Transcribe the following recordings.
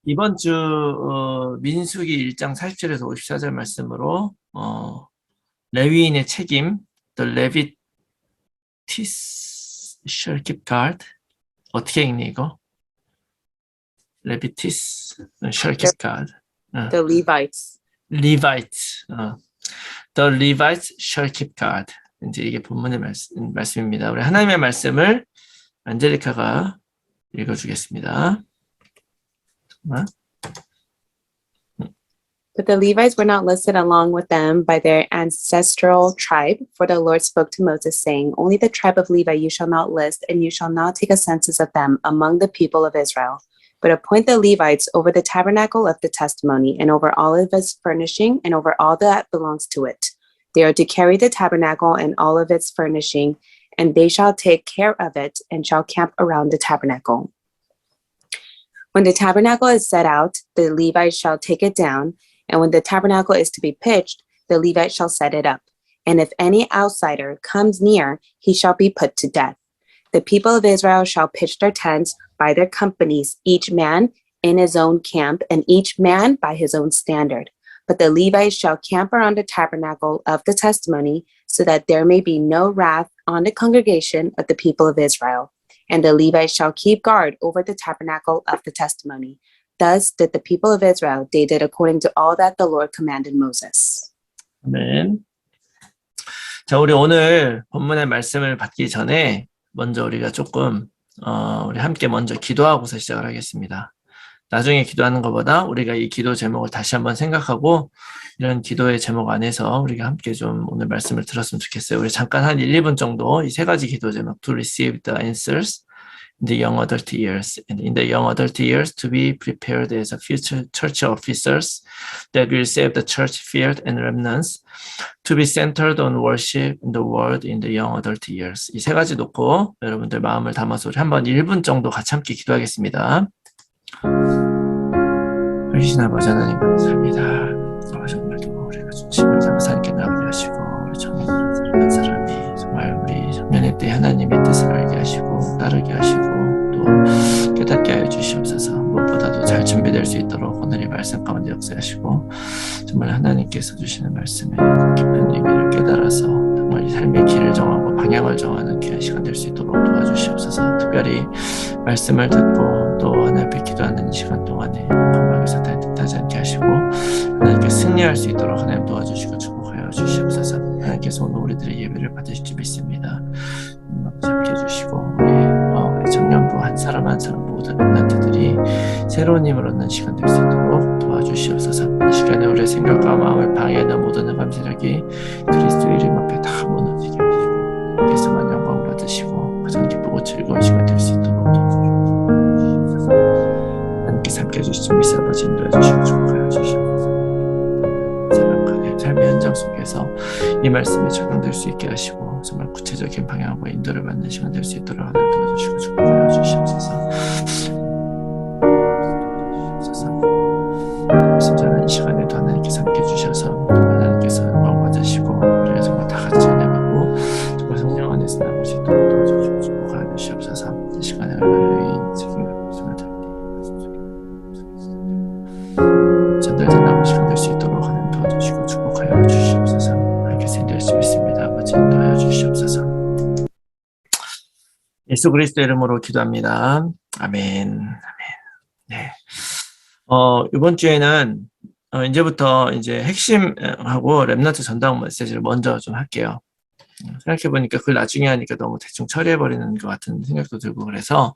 이번 주 민수기 1장 47에서 54절 말씀으로 레위인의 책임, The Levites shall keep guard. 어떻게 읽니 이거? Levites shall The, keep guard. the Levites. Levites, The Levites shall keep guard. 이제 이게 본문의 말씀입니다. 우리 하나님의 말씀을 안젤리카가 읽어주겠습니다. 잠깐만. But the Levites were not listed along with them by their ancestral tribe, for the Lord spoke to Moses, saying, Only the tribe of Levi you shall not list, and you shall not take a census of them among the people of Israel. But appoint the Levites over the tabernacle of the testimony, and over all of its furnishing, and over all that belongs to it. They are to carry the tabernacle and all of its furnishing, and they shall take care of it, and shall camp around the tabernacle. When the tabernacle is set out, the Levites shall take it down, and when the tabernacle is to be pitched, the Levite shall set it up. And if any outsider comes near, he shall be put to death. The people of Israel shall pitch their tents by their companies, each man in his own camp, and each man by his own standard. But the Levites shall camp around the tabernacle of the testimony, so that there may be no wrath on the congregation of the people of Israel. And the Levites shall keep guard over the tabernacle of the testimony. Thus did the people of Israel. They did according to all that the Lord commanded Moses. 아멘. 자, 우리 오늘 본문의 말씀을 받기 전에 먼저 우리가 조금 우리 함께 먼저 기도하고서 시작을 하겠습니다. 나중에 기도하는 것보다 우리가 이 기도 제목을 다시 한번 생각하고 이런 기도의 제목 안에서 우리가 함께 좀 오늘 말씀을 들었으면 좋겠어요. 우리 잠깐 한 1, 2분 정도 이 세 가지 기도 제목 to receive the answers in the young adult years, and in the young adult years to be prepared as a future church officers that will save the church field and remnants, to be centered on worship in the world in the young adult years. 이 세 가지 놓고 여러분들 마음을 담아서 우리 한번 1분 정도 같이 함께 기도하겠습니다. 크리스나 아버지 하나님 감사합니다. 정말도 우리가 중심을 잡아서 함께 나가게 하시고 우리 청년들 한 사람이 정말 우리 청년의 때 하나님의 뜻을 알게 하시고 따르게 하시고 또 깨닫게 하여 주시옵소서. 무엇보다도 잘 준비될 수 있도록 오늘 이 말씀 가운데 역사하시고 정말 하나님께서 주시는 말씀에 깊은 의미를 깨달아서 정말 이 삶의 길을 정하고 방향을 정하는 귀한 시간 될 수 있도록 도와주시옵소서. 특별히 말씀을 듣고 또 하나님 앞에 기도하는 이 시간 동안에 건강하게 사탄이 뜻하지 않게 하시고 하나님께 승리할 수 있도록 하나님 도와주시고 축복하여 주시옵소서. 하나님께서 오늘 우리들의 예배를 받으실 줄 믿습니다. 아버지 함께 해주시고 우리 청년부 한 사람 한 사람 모든 렘넌트들이 새로운 힘을 얻는 시간 될 수 있도록 도와주시옵소서. 이 시간에 우리의 생각과 마음을 방해하는 모든 흑암 세력이 그리스도의 이름 앞에 다 무너지게 하시고 하나님께서만 영광 받으시고 가장 기쁘고 즐거운 시간 될 수 있도록 도와주시옵소서. 하나님께서 함께 해주실 줄 믿사 아버지 인도해 주시고 축복하여 주시옵소서. 삶의 현장 속에서 이 말씀이 적용될 수 있게 하시고 정말 구체적인 방향과 인도를 받는 시간 될 수 있도록 하나님 도와주시고 축복하여 주시옵소서. 진정한 이 시간에도 하나님께서 함께 해주셔서 하나님께서 영광 받으시고 우리가 정말 다 같이 은혜받고 정말 성령 안에서 나올 수 있도록 도와주시고 축복하여 주시옵소서. 이 시간에 얼마나 전달된 나온 시간 될 수 있도록 하나님 도와주시고 축복하여 주시옵소서. 하나님께서 인도할 수 있습니다. 아버지 인도하여 주시옵소서. 예수 그리스도 이름으로 기도합니다. 아멘. 아멘. 네. 이번 주에는 이제부터 이제 핵심하고 렘넌트 전당 메시지를 먼저 좀 할게요. 생각해보니까 그걸 나중에 하니까 너무 대충 처리해버리는 것 같은 생각도 들고 그래서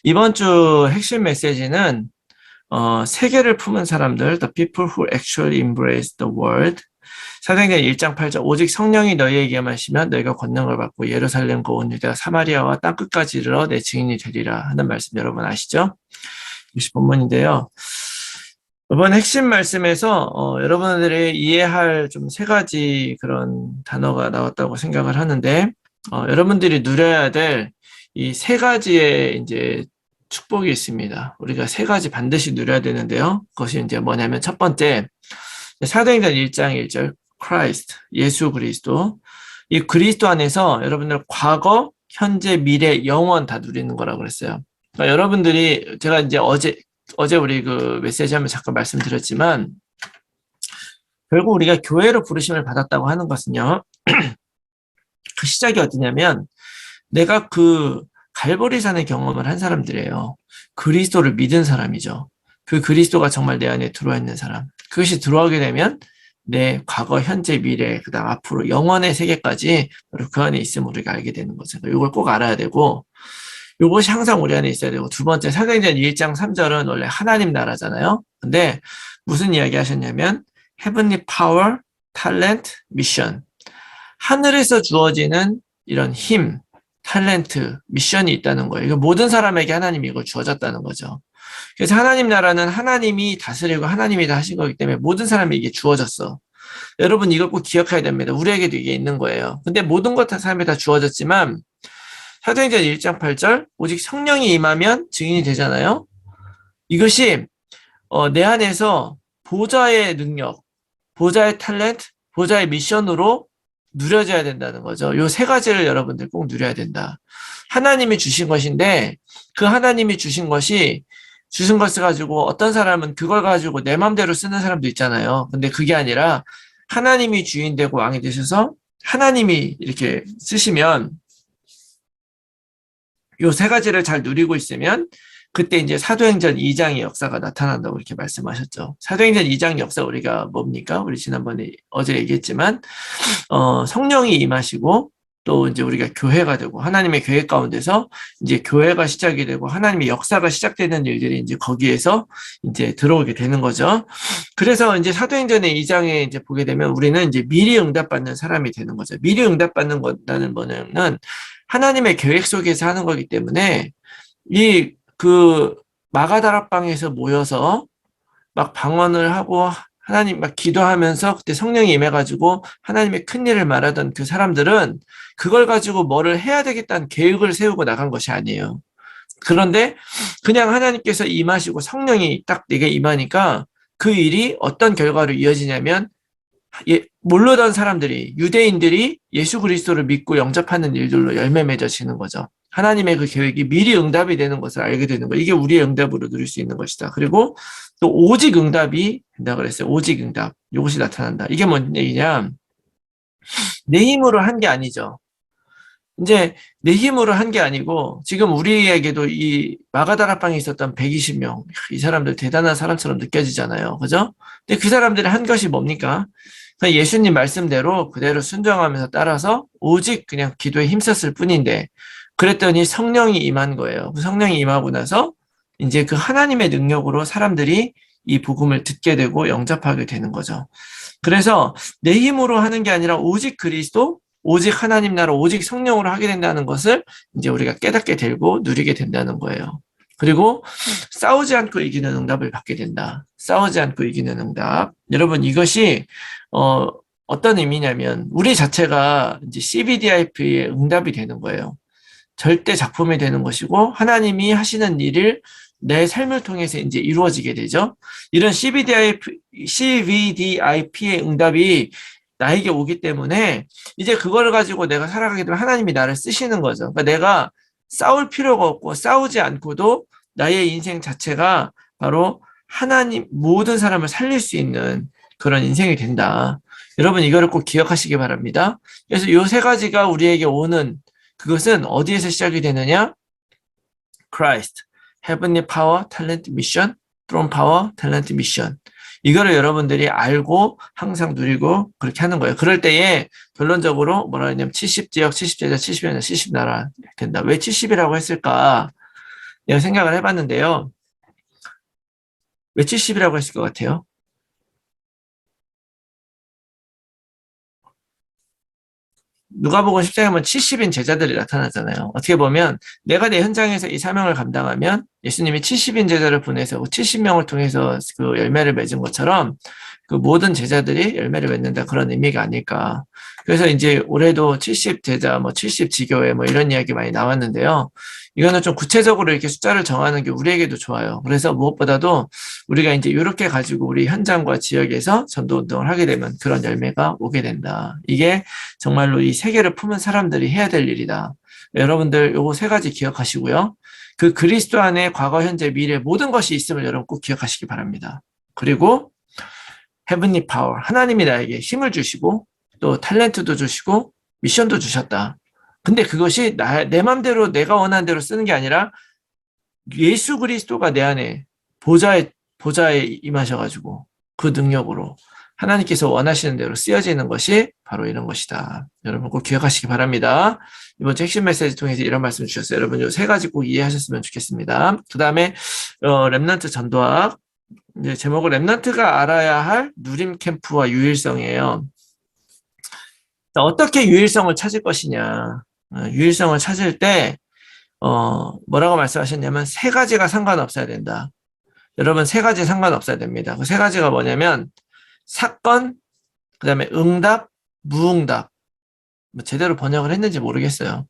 이번 주 핵심 메시지는 세계를 품은 사람들, the people who actually embrace the world. 사도행전 1장 8절 오직 성령이 너희에게만 하시면 너희가 권능을 받고 예루살렘과 온 유다 사마리아와 땅끝까지 이르러 내 증인이 되리라 하는 말씀 여러분 아시죠? 이것이 본문인데요. 이번 핵심 말씀에서 여러분들이 이해할 좀 세 가지 그런 단어가 나왔다고 생각을 하는데 여러분들이 누려야 될 이 세 가지의 이제 축복이 있습니다. 우리가 세 가지 반드시 누려야 되는데요. 그것이 이제 뭐냐면 첫 번째 사도행전 1장 1절 Christ 예수 그리스도 이 그리스도 안에서 여러분들 과거, 현재, 미래, 영원 다 누리는 거라고 그랬어요. 그러니까 여러분들이 제가 이제 어제 우리 그 메시지 하면 잠깐 말씀드렸지만 결국 우리가 교회로 부르심을 받았다고 하는 것은요. 그 시작이 어디냐면 내가 그 갈보리산의 경험을 한 사람들이에요. 그리스도를 믿은 사람이죠. 그 그리스도가 정말 내 안에 들어와 있는 사람. 그것이 들어오게 되면 내 과거, 현재, 미래, 그다음 앞으로 영원의 세계까지 바로 그 안에 있음을 우리가 알게 되는 거죠. 이걸 꼭 알아야 되고 이것이 항상 우리 안에 있어야 되고 두 번째 사도행전 1장 3절은 원래 하나님 나라잖아요. 근데 무슨 이야기 하셨냐면 heavenly power, talent, mission. 하늘에서 주어지는 이런 힘, 탤런트, 미션이 있다는 거예요. 이거 모든 사람에게 하나님이 이걸 주어졌다는 거죠. 그래서 하나님 나라는 하나님이 다스리고 하나님이 다 하신 거기 때문에 모든 사람에게 이게 주어졌어. 여러분 이걸 꼭 기억해야 됩니다. 우리에게도 이게 있는 거예요. 근데 모든 것 다 사람에 다 주어졌지만 사도행전 1장 8절 오직 성령이 임하면 증인이 되잖아요. 이것이 내 안에서 보좌의 능력, 보좌의 탤런트, 보좌의 미션으로 누려져야 된다는 거죠. 요 세 가지를 여러분들 꼭 누려야 된다. 하나님이 주신 것인데 그 하나님이 주신 것을 가지고 어떤 사람은 그걸 가지고 내 마음대로 쓰는 사람도 있잖아요. 근데 그게 아니라 하나님이 주인 되고 왕이 되셔서 하나님이 이렇게 쓰시면 요 세 가지를 잘 누리고 있으면 그때 이제 사도행전 2장의 역사가 나타난다고 이렇게 말씀하셨죠. 사도행전 2장 역사 우리가 뭡니까? 우리 지난번에 어제 얘기했지만 성령이 임하시고 또 이제 우리가 교회가 되고 하나님의 계획 가운데서 이제 교회가 시작이 되고 하나님의 역사가 시작되는 일들이 이제 거기에서 이제 들어오게 되는 거죠. 그래서 이제 사도행전의 2장에 이제 보게 되면 우리는 이제 미리 응답받는 사람이 되는 거죠. 미리 응답받는 거라는 거는 하나님의 계획 속에서 하는 거기 때문에 그 마가다락방에서 모여서 막 방언을 하고 하나님 막 기도하면서 그때 성령이 임해가지고 하나님의 큰 일을 말하던 그 사람들은 그걸 가지고 뭐를 해야 되겠다는 계획을 세우고 나간 것이 아니에요. 그런데 그냥 하나님께서 임하시고 성령이 딱 내게 임하니까 그 일이 어떤 결과로 이어지냐면 모르던 사람들이 유대인들이 예수 그리스도를 믿고 영접하는 일들로 열매 맺어지는 거죠. 하나님의 그 계획이 미리 응답이 되는 것을 알게 되는 거. 이게 우리의 응답으로 누릴 수 있는 것이다. 그리고 또 오직 응답이 된다 그랬어요. 오직 응답. 이것이 나타난다. 이게 뭔 얘기냐? 내 힘으로 한 게 아니죠. 이제 내 힘으로 한 게 아니고 지금 우리에게도 이 마가다락방에 있었던 120명 이 사람들 대단한 사람처럼 느껴지잖아요. 그죠? 근데 그 사람들이 한 것이 뭡니까? 그냥 예수님 말씀대로 그대로 순종하면서 따라서 오직 그냥 기도에 힘썼을 뿐인데 그랬더니 성령이 임한 거예요. 그 성령이 임하고 나서 이제 그 하나님의 능력으로 사람들이 이 복음을 듣게 되고 영접하게 되는 거죠. 그래서 내 힘으로 하는 게 아니라 오직 그리스도, 오직 하나님 나라, 오직 성령으로 하게 된다는 것을 이제 우리가 깨닫게 되고 누리게 된다는 거예요. 그리고 싸우지 않고 이기는 응답을 받게 된다. 싸우지 않고 이기는 응답. 여러분 이것이 어떤 의미냐면 우리 자체가 이제 CBDIP의 응답이 되는 거예요. 절대 작품이 되는 것이고 하나님이 하시는 일을 내 삶을 통해서 이제 이루어지게 되죠. 이런 CBDIP의 응답이 나에게 오기 때문에 이제 그걸 가지고 내가 살아가게 되면 하나님이 나를 쓰시는 거죠. 그러니까 내가 싸울 필요가 없고 싸우지 않고도 나의 인생 자체가 바로 하나님 모든 사람을 살릴 수 있는 그런 인생이 된다. 여러분 이거를 꼭 기억하시기 바랍니다. 그래서 이 세 가지가 우리에게 오는 그것은 어디에서 시작이 되느냐? Christ, Heavenly Power, Talent, Mission, Throne Power, Talent, Mission. 이거를 여러분들이 알고 항상 누리고 그렇게 하는 거예요. 그럴 때에 결론적으로 뭐라 하냐면 70지역, 70제자, 70연자, 70나라 된다. 왜 70이라고 했을까? 내가 생각을 해봤는데요. 왜 70이라고 했을 것 같아요? 누가복음 10장에 보면 70인 제자들이 나타나잖아요. 어떻게 보면 내가 내 현장에서 이 사명을 감당하면 예수님이 70인 제자를 보내서 70명을 통해서 그 열매를 맺은 것처럼 그 모든 제자들이 열매를 맺는다 그런 의미가 아닐까. 그래서 이제 올해도 70제자, 70지교회 이런 이야기 많이 나왔는데요. 이거는 좀 구체적으로 이렇게 숫자를 정하는 게 우리에게도 좋아요. 그래서 무엇보다도 우리가 이제 이렇게 가지고 우리 현장과 지역에서 전도 운동을 하게 되면 그런 열매가 오게 된다. 이게 정말로 이 세계를 품은 사람들이 해야 될 일이다. 여러분들 요거 세 가지 기억하시고요. 그 그리스도 안에 과거, 현재, 미래 모든 것이 있음을 여러분 꼭 기억하시기 바랍니다. 그리고 헤븐리 파워, 하나님이 나에게 힘을 주시고 또 탤런트도 주시고 미션도 주셨다. 근데 그것이 내 맘대로 내가 원하는 대로 쓰는 게 아니라 예수 그리스도가 내 안에 보좌에 임하셔가지고 그 능력으로 하나님께서 원하시는 대로 쓰여지는 것이 바로 이런 것이다. 여러분 꼭 기억하시기 바랍니다. 이번 주 핵심 메시지 통해서 이런 말씀 주셨어요. 여러분 이 세 가지 꼭 이해하셨으면 좋겠습니다. 그 다음에 렘넌트 전도학, 이제 제목은 렘넌트가 알아야 할 누림 캠프와 유일성이에요. 어떻게 유일성을 찾을 것이냐. 유일성을 찾을 때 뭐라고 말씀하셨냐면 세 가지가 상관없어야 된다. 여러분 세 가지 상관없어야 됩니다. 그 세 가지가 뭐냐면 사건, 그 다음에 응답, 무응답. 뭐 제대로 번역을 했는지 모르겠어요.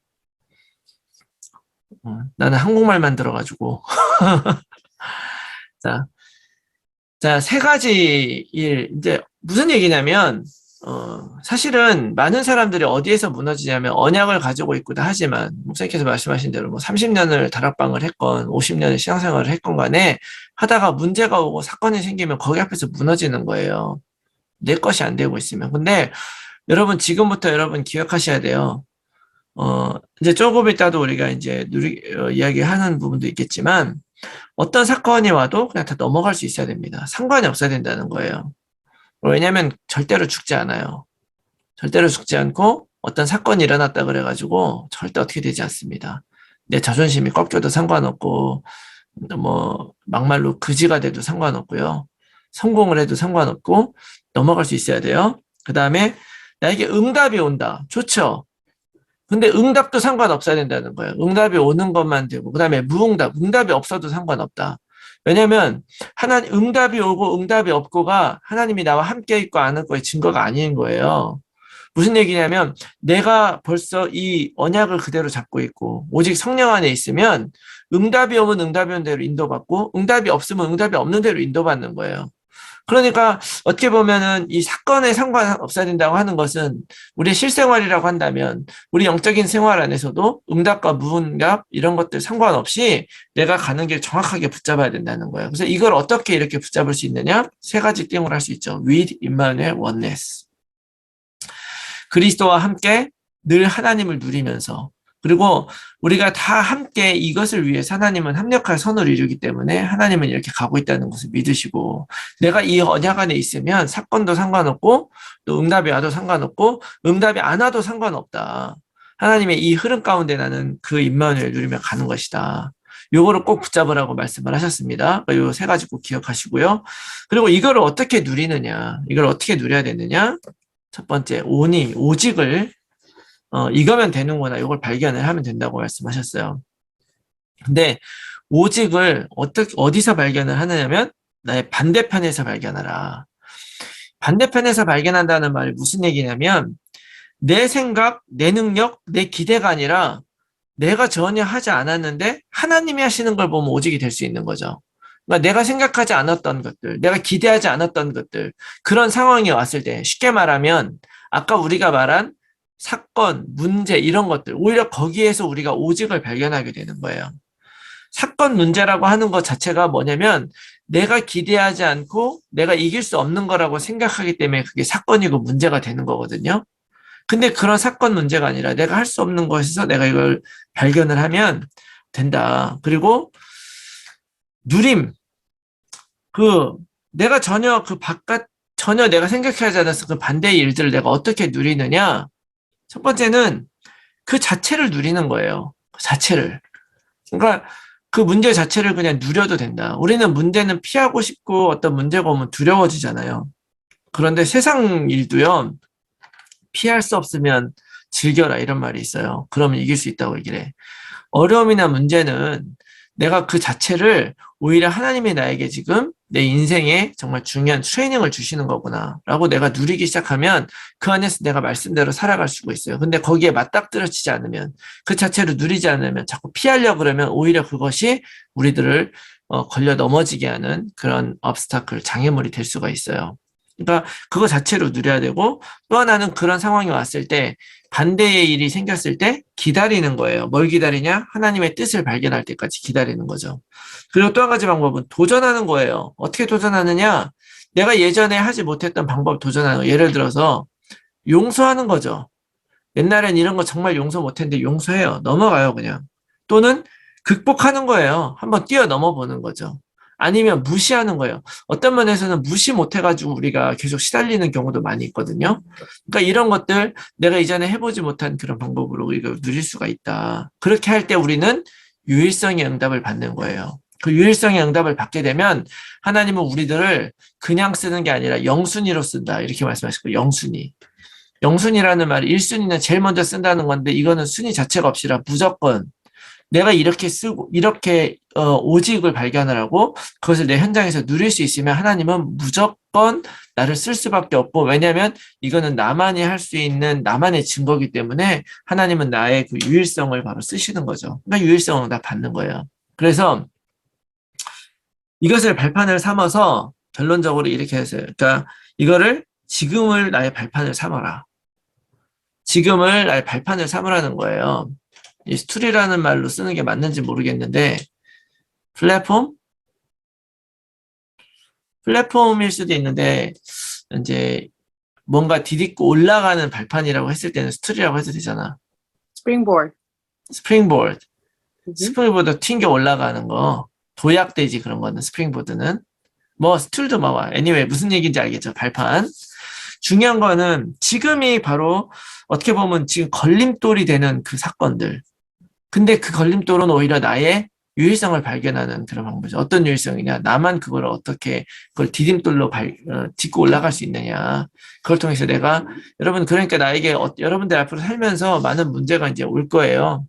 나는 한국말만 들어가지고. 자, 세 가지 일. 이제 무슨 얘기냐면 사실은 많은 사람들이 어디에서 무너지냐면 언약을 가지고 있고도 하지만 목사님께서 말씀하신 대로 뭐 30년을 다락방을 했건 50년을 신앙생활을 했건 간에 하다가 문제가 오고 사건이 생기면 거기 앞에서 무너지는 거예요. 내 것이 안 되고 있으면. 근데 여러분 지금부터 여러분 기억하셔야 돼요. 이제 조금 있다도 우리가 이제 이야기하는 부분도 있겠지만 어떤 사건이 와도 그냥 다 넘어갈 수 있어야 됩니다. 상관이 없어야 된다는 거예요. 왜냐하면 절대로 죽지 않아요. 절대로 죽지 않고 어떤 사건이 일어났다 그래가지고 절대 어떻게 되지 않습니다. 내 자존심이 꺾여도 상관없고 뭐 막말로 그지가 돼도 상관없고요. 성공을 해도 상관없고 넘어갈 수 있어야 돼요. 그 다음에 나에게 응답이 온다. 좋죠. 근데 응답도 상관없어야 된다는 거예요. 응답이 오는 것만 되고 그 다음에 무응답, 응답이 없어도 상관없다. 왜냐하면 응답이 오고 응답이 없고가 하나님이 나와 함께 있고 안 있고의 증거가 아닌 거예요. 무슨 얘기냐면 내가 벌써 이 언약을 그대로 잡고 있고 오직 성령 안에 있으면 응답이 오면 응답이 오는 대로 인도받고 응답이 없으면 응답이 없는 대로 인도받는 거예요. 그러니까 어떻게 보면은 이 사건에 상관없어야 된다고 하는 것은 우리의 실생활이라고 한다면 우리 영적인 생활 안에서도 응답과 무응답 이런 것들 상관없이 내가 가는 길 정확하게 붙잡아야 된다는 거예요. 그래서 이걸 어떻게 이렇게 붙잡을 수 있느냐? 세 가지 띵을 할 수 있죠. with Immanuel oneness. 그리스도와 함께 늘 하나님을 누리면서 그리고 우리가 다 함께 이것을 위해서 하나님은 합력할 선을 이루기 때문에 하나님은 이렇게 가고 있다는 것을 믿으시고 내가 이 언약 안에 있으면 사건도 상관없고 또 응답이 와도 상관없고 응답이 안 와도 상관없다. 하나님의 이 흐름 가운데 나는 그 임마누엘 누리며 가는 것이다. 요거를 꼭 붙잡으라고 말씀을 하셨습니다. 요 세 가지 꼭 기억하시고요. 그리고 이거를 어떻게 누리느냐, 이걸 어떻게 누려야 되느냐. 첫 번째, 오직을 이거면 되는구나. 이걸 발견을 하면 된다고 말씀하셨어요. 근데 오직을 어디서 발견을 하느냐면 나의 반대편에서 발견하라. 반대편에서 발견한다는 말이 무슨 얘기냐면 내 생각, 내 능력, 내 기대가 아니라 내가 전혀 하지 않았는데 하나님이 하시는 걸 보면 오직이 될 수 있는 거죠. 그러니까 내가 생각하지 않았던 것들, 내가 기대하지 않았던 것들, 그런 상황이 왔을 때 쉽게 말하면 아까 우리가 말한 사건, 문제 이런 것들 오히려 거기에서 우리가 오직을 발견하게 되는 거예요. 사건 문제라고 하는 것 자체가 뭐냐면 내가 기대하지 않고 내가 이길 수 없는 거라고 생각하기 때문에 그게 사건이고 문제가 되는 거거든요. 근데 그런 사건 문제가 아니라 내가 할 수 없는 것에서 내가 이걸 발견을 하면 된다. 그리고 누림, 내가 전혀 전혀 내가 생각하지 않았을 그 반대의 일들을 내가 어떻게 누리느냐. 첫 번째는 그 자체를 누리는 거예요. 그 자체를. 그러니까 그 문제 자체를 그냥 누려도 된다. 우리는 문제는 피하고 싶고 어떤 문제가 오면 두려워지잖아요. 그런데 세상 일도요. 피할 수 없으면 즐겨라 이런 말이 있어요. 그러면 이길 수 있다고 얘기를 해. 어려움이나 문제는 내가 그 자체를 오히려 하나님이 나에게 지금 내 인생에 정말 중요한 트레이닝을 주시는 거구나 라고 내가 누리기 시작하면 그 안에서 내가 말씀대로 살아갈 수가 있어요. 근데 거기에 맞닥뜨려지지 않으면 그 자체를 누리지 않으면 자꾸 피하려고 그러면 오히려 그것이 우리들을 걸려 넘어지게 하는 그런 obstacle, 장애물이 될 수가 있어요. 그러니까 그거 자체로 누려야 되고 또 하나는 그런 상황이 왔을 때 반대의 일이 생겼을 때 기다리는 거예요. 뭘 기다리냐? 하나님의 뜻을 발견할 때까지 기다리는 거죠. 그리고 또 한 가지 방법은 도전하는 거예요. 어떻게 도전하느냐? 내가 예전에 하지 못했던 방법 도전하는 거. 예를 들어서 용서하는 거죠. 옛날엔 이런 거 정말 용서 못했는데 용서해요. 넘어가요, 그냥. 또는 극복하는 거예요. 한번 뛰어넘어 보는 거죠. 아니면 무시하는 거예요. 어떤 면에서는 무시 못해가지고 우리가 계속 시달리는 경우도 많이 있거든요. 그러니까 이런 것들 내가 이전에 해보지 못한 그런 방법으로 우리가 누릴 수가 있다. 그렇게 할 때 우리는 유일성의 응답을 받는 거예요. 그 유일성의 응답을 받게 되면 하나님은 우리들을 그냥 쓰는 게 아니라 영순위로 쓴다. 이렇게 말씀하시고 영순위. 영순위라는 말이 1순위는 제일 먼저 쓴다는 건데 이거는 순위 자체가 없이라 무조건 내가 이렇게 쓰고 이렇게 오직을 발견을 하고 그것을 내 현장에서 누릴 수 있으면 하나님은 무조건 나를 쓸 수밖에 없고 왜냐하면 이거는 나만이 할 수 있는 나만의 증거이기 때문에 하나님은 나의 그 유일성을 바로 쓰시는 거죠. 그러니까 유일성을 다 받는 거예요. 그래서 이것을 발판을 삼아서 결론적으로 이렇게 했어요. 그러니까 이거를 지금을 나의 발판을 삼아라. 지금을 나의 발판을 삼으라는 거예요. 이 스토리라는 말로 쓰는 게 맞는지 모르겠는데 플랫폼일 수도 있는데 이제 뭔가 디딛고 올라가는 발판이라고 했을 때는 스토리라고 해도 되잖아. Springboard. 스프링보드. Mhm. 스프링보드 튕겨 올라가는 거. 도약되지 그런 거는 스프링보드는. 뭐 스툴도 뭐 anyway 무슨 얘기인지 알겠죠. 발판. 중요한 거는 지금이 바로 어떻게 보면 지금 걸림돌이 되는 그 사건들. 근데 그 걸림돌은 오히려 나의 유일성을 발견하는 그런 방법이죠. 어떤 유일성이냐? 나만 그걸 어떻게 그걸 디딤돌로 딛고 올라갈 수 있느냐? 그걸 통해서 내가 여러분 그러니까 나에게 여러분들 앞으로 살면서 많은 문제가 이제 올 거예요.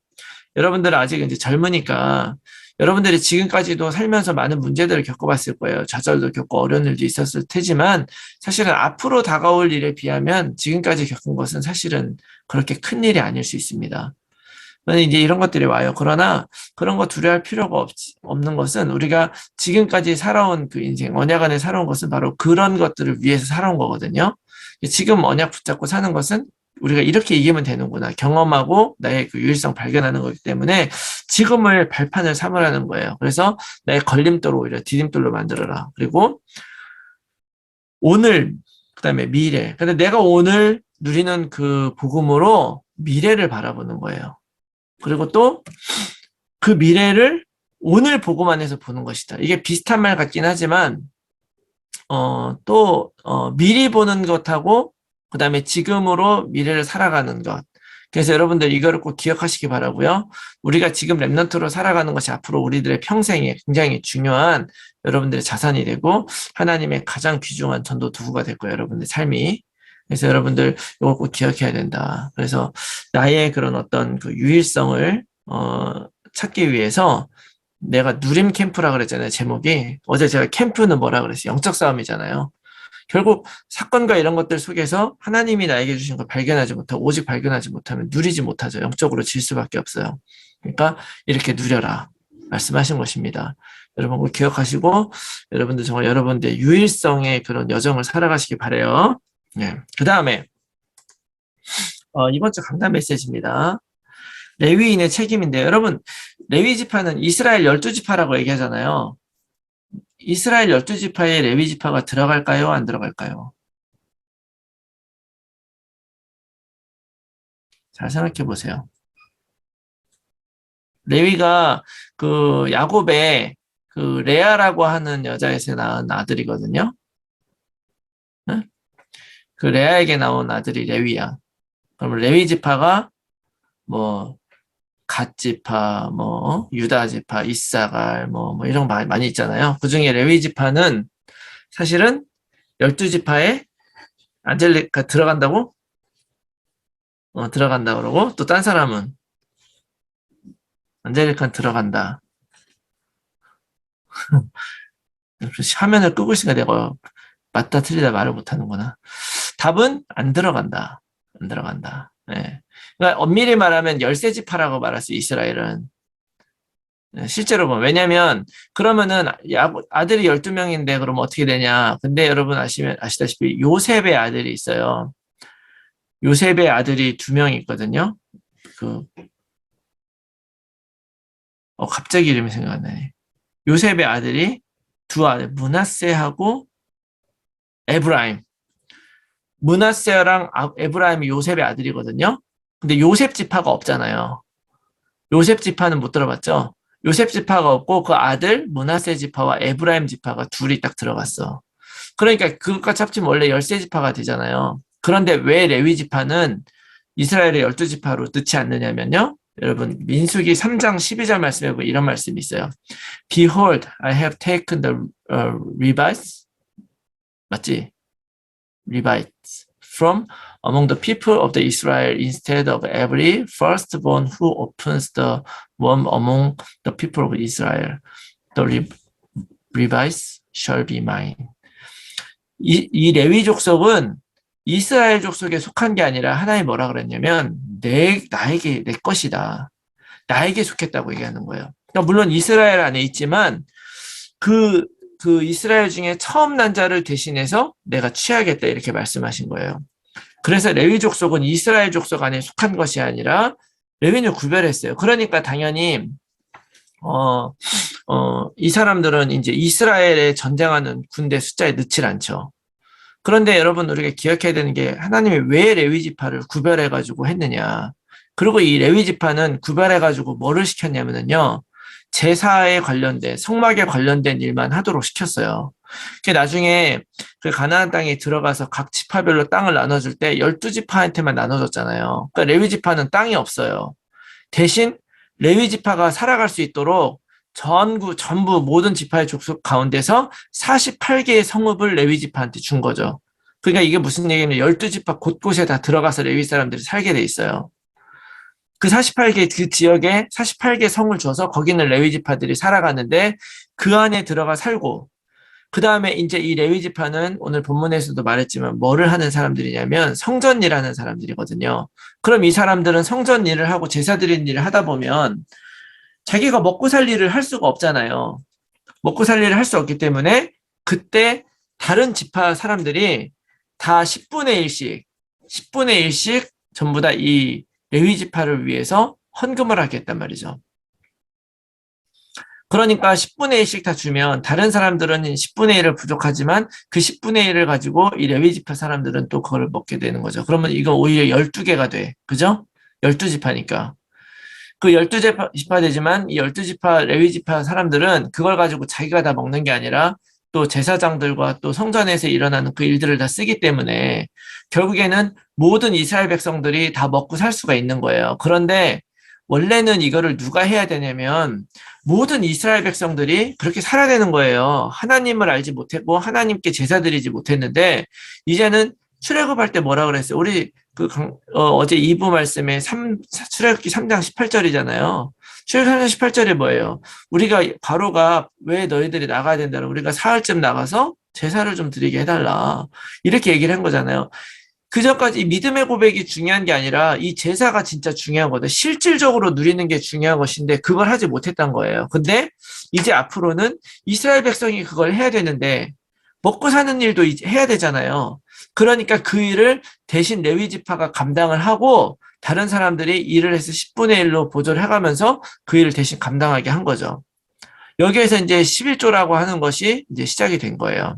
여러분들은 아직 이제 젊으니까 여러분들이 지금까지도 살면서 많은 문제들을 겪어봤을 거예요. 좌절도 겪고 어려운 일도 있었을 테지만 사실은 앞으로 다가올 일에 비하면 지금까지 겪은 것은 사실은 그렇게 큰 일이 아닐 수 있습니다. 이제 이런 것들이 와요. 그러나 그런 거 두려워할 필요가 없는 것은 우리가 지금까지 살아온 그 인생, 언약 안에 살아온 것은 바로 그런 것들을 위해서 살아온 거거든요. 지금 언약 붙잡고 사는 것은 우리가 이렇게 이기면 되는구나. 경험하고 나의 그 유일성 발견하는 거기 때문에 지금을 발판을 삼으라는 거예요. 그래서 나의 걸림돌을 오히려 디딤돌로 만들어라. 그리고 오늘, 그 다음에 미래. 근데 내가 오늘 누리는 그 복음으로 미래를 바라보는 거예요. 그리고 또 그 미래를 오늘 복음 안에서 보는 것이다. 이게 비슷한 말 같긴 하지만 미리 보는 것하고 그 다음에 지금으로 미래를 살아가는 것. 그래서 여러분들 이거를 꼭 기억하시기 바라고요. 우리가 지금 랩넌트로 살아가는 것이 앞으로 우리들의 평생에 굉장히 중요한 여러분들의 자산이 되고 하나님의 가장 귀중한 전도 도구가 될 거예요. 여러분들 삶이. 그래서 여러분들 이걸 꼭 기억해야 된다. 그래서 나의 그런 어떤 그 유일성을 찾기 위해서 내가 누림 캠프라 그랬잖아요. 제목이. 어제 제가 캠프는 뭐라 그랬어요? 영적 싸움이잖아요. 결국 사건과 이런 것들 속에서 하나님이 나에게 주신 걸 발견하지 못하고 오직 발견하지 못하면 누리지 못하죠. 영적으로 질 수밖에 없어요. 그러니까 이렇게 누려라 말씀하신 것입니다. 여러분 꼭 기억하시고 여러분들 정말 여러분들의 유일성의 그런 여정을 살아가시기 바라요. 네. 그 다음에 이번 주 강단 메시지입니다. 레위인의 책임인데 여러분 레위 지파는 이스라엘 12지파라고 얘기하잖아요. 이스라엘 12지파에 레위 지파가 들어갈까요? 안 들어갈까요? 잘 생각해 보세요. 레위가 그 야곱의 그 레아라고 하는 여자에서 낳은 아들이거든요. 응? 그 레아에게 나온 아들이 레위야. 그럼 레위 지파가 뭐 갓 지파, 뭐 유다 지파, 이사갈 뭐 이런 거 많이 있잖아요. 그 중에 레위 지파는 사실은 12지파에 안젤리카 들어간다고? 들어간다 그러고 또 딴 사람은 안젤리카 들어간다. 화면을 끄고 있으니까 내가 맞다 틀리다 말을 못하는구나. 답은 안 들어간다. 안 들어간다. 네. 그러니까 엄밀히 말하면 13지파라고 말할 수 이스라엘은. 실제로 보면. 왜냐면, 그러면은, 아들이 12명인데, 그럼 어떻게 되냐. 근데 여러분 아시다시피 요셉의 아들이 있어요. 요셉의 아들이 2명 있거든요. 갑자기 이름이 생각 안 나네. 요셉의 아들이 두 아들, 므낫세하고 에브라임. 므낫세랑 에브라임이 요셉의 아들이거든요. 근데 요셉 지파가 없잖아요. 요셉 지파는 못 들어봤죠? 요셉 지파가 없고 그 아들 므낫세 지파와 에브라임 지파가 둘이 딱 들어갔어. 그러니까 그것과 합치면 원래 13지파가 되잖아요. 그런데 왜 레위 지파는 이스라엘의 12지파로 넣지 않느냐면요. 여러분 민수기 3장 12절 말씀에 보면 이런 말씀이 있어요. Behold, I have taken the Levites, 맞지? Levites from among the people of the Israel instead of every firstborn who opens the womb among the people of Israel. The Levites shall be mine. 이 레위 족속은 이스라엘 족속에 속한 게 아니라 하나님 뭐라 그랬냐면 나에게 내 것이다. 나에게 속했다고 얘기하는 거예요. 그러니까 물론 이스라엘 안에 있지만 그 이스라엘 중에 처음 난 자를 대신해서 내가 취하겠다 이렇게 말씀하신 거예요. 그래서 레위 족속은 이스라엘 족속 안에 속한 것이 아니라 레위는 구별했어요. 그러니까 당연히 이 사람들은 이제 이스라엘에 전쟁하는 군대 숫자에 넣질 않죠. 그런데 여러분 우리가 기억해야 되는 게 하나님이 왜 레위 지파를 구별해가지고 했느냐. 그리고 이 레위 지파는 구별해가지고 뭐를 시켰냐면요. 제사에 관련된 성막에 관련된 일만 하도록 시켰어요. 나중에 그 가나안 땅에 들어가서 각 지파별로 땅을 나눠줄 때 12지파한테만 나눠줬잖아요. 그러니까 레위 지파는 땅이 없어요. 대신 레위 지파가 살아갈 수 있도록 전부 모든 지파의 족속 가운데서 48개의 성읍을 레위 지파한테 준 거죠. 그러니까 이게 무슨 얘기냐면 12지파 곳곳에 다 들어가서 레위 사람들이 살게 돼 있어요. 그 48개 그 지역에 48개 성을 줘서 거기는 레위 지파들이 살아가는데 그 안에 들어가 살고 그 다음에 이제 이 레위 지파는 오늘 본문에서도 말했지만 뭐를 하는 사람들이냐면 성전 일하는 사람들이거든요. 그럼 이 사람들은 성전 일을 하고 제사 드리는 일을 하다 보면 자기가 먹고 살 일을 할 수가 없잖아요. 먹고 살 일을 할 수 없기 때문에 그때 다른 지파 사람들이 다 10분의 1씩 전부 다 이 레위 지파를 위해서 헌금을 하겠단 말이죠. 그러니까 10분의 1씩 다 주면 다른 사람들은 10분의 1을 부족하지만 그 10분의 1을 가지고 이 레위 지파 사람들은 또 그걸 먹게 되는 거죠. 그러면 이거 오히려 12개가 돼. 그죠? 12지파니까. 그 12지파 되지만 이 12지파 레위 지파 사람들은 그걸 가지고 자기가 다 먹는 게 아니라 또 제사장들과 또 성전에서 일어나는 그 일들을 다 쓰기 때문에 결국에는 모든 이스라엘 백성들이 다 먹고 살 수가 있는 거예요. 그런데 원래는 이거를 누가 해야 되냐면 모든 이스라엘 백성들이 그렇게 살아야 되는 거예요. 하나님을 알지 못했고 하나님께 제사 드리지 못했는데 이제는 출애굽할 때 뭐라 그랬어요? 우리 어제 2부 말씀에 출애굽기 3장 18절이잖아요. 출애굽기 3장 18절이 뭐예요? 우리가 바로가 왜 너희들이 나가야 된다고 우리가 사흘쯤 나가서 제사를 좀 드리게 해달라. 이렇게 얘기를 한 거잖아요. 그 전까지 믿음의 고백이 중요한 게 아니라 이 제사가 진짜 중요한 거다. 실질적으로 누리는 게 중요한 것인데 그걸 하지 못했던 거예요. 근데 이제 앞으로는 이스라엘 백성이 그걸 해야 되는데 먹고 사는 일도 해야 되잖아요. 그러니까 그 일을 대신 레위 지파가 감당을 하고 다른 사람들이 일을 해서 10분의 1로 보조를 해가면서 그 일을 대신 감당하게 한 거죠. 여기에서 이제 11조라고 하는 것이 이제 시작이 된 거예요.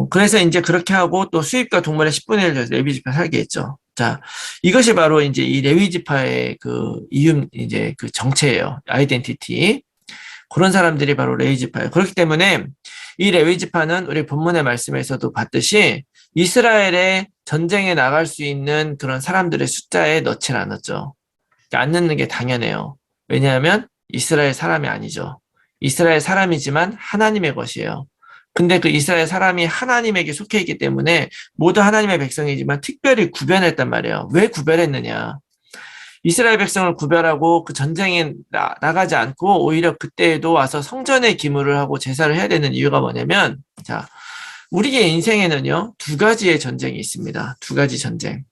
그래서 이제 그렇게 하고 또 수입과 동물의 10분의 1을 레위 지파 살게 했죠. 자, 이것이 바로 이제 이 레위 지파의 그 이제 그 정체예요. 아이덴티티. 그런 사람들이 바로 레위 지파예요. 그렇기 때문에 이 레위 지파는 우리 본문의 말씀에서도 봤듯이 이스라엘의 전쟁에 나갈 수 있는 그런 사람들의 숫자에 넣질 않았죠. 안 넣는 게 당연해요. 왜냐하면 이스라엘 사람이 아니죠. 이스라엘 사람이지만 하나님의 것이에요. 근데 그 이스라엘 사람이 하나님에게 속해 있기 때문에 모두 하나님의 백성이지만 특별히 구별했단 말이에요. 왜 구별했느냐? 이스라엘 백성을 구별하고 그 전쟁에 나가지 않고 오히려 그때에도 와서 성전에 기물을 하고 제사를 해야 되는 이유가 뭐냐면, 자, 우리의 인생에는요, 2가지의 전쟁이 있습니다. 2가지 전쟁.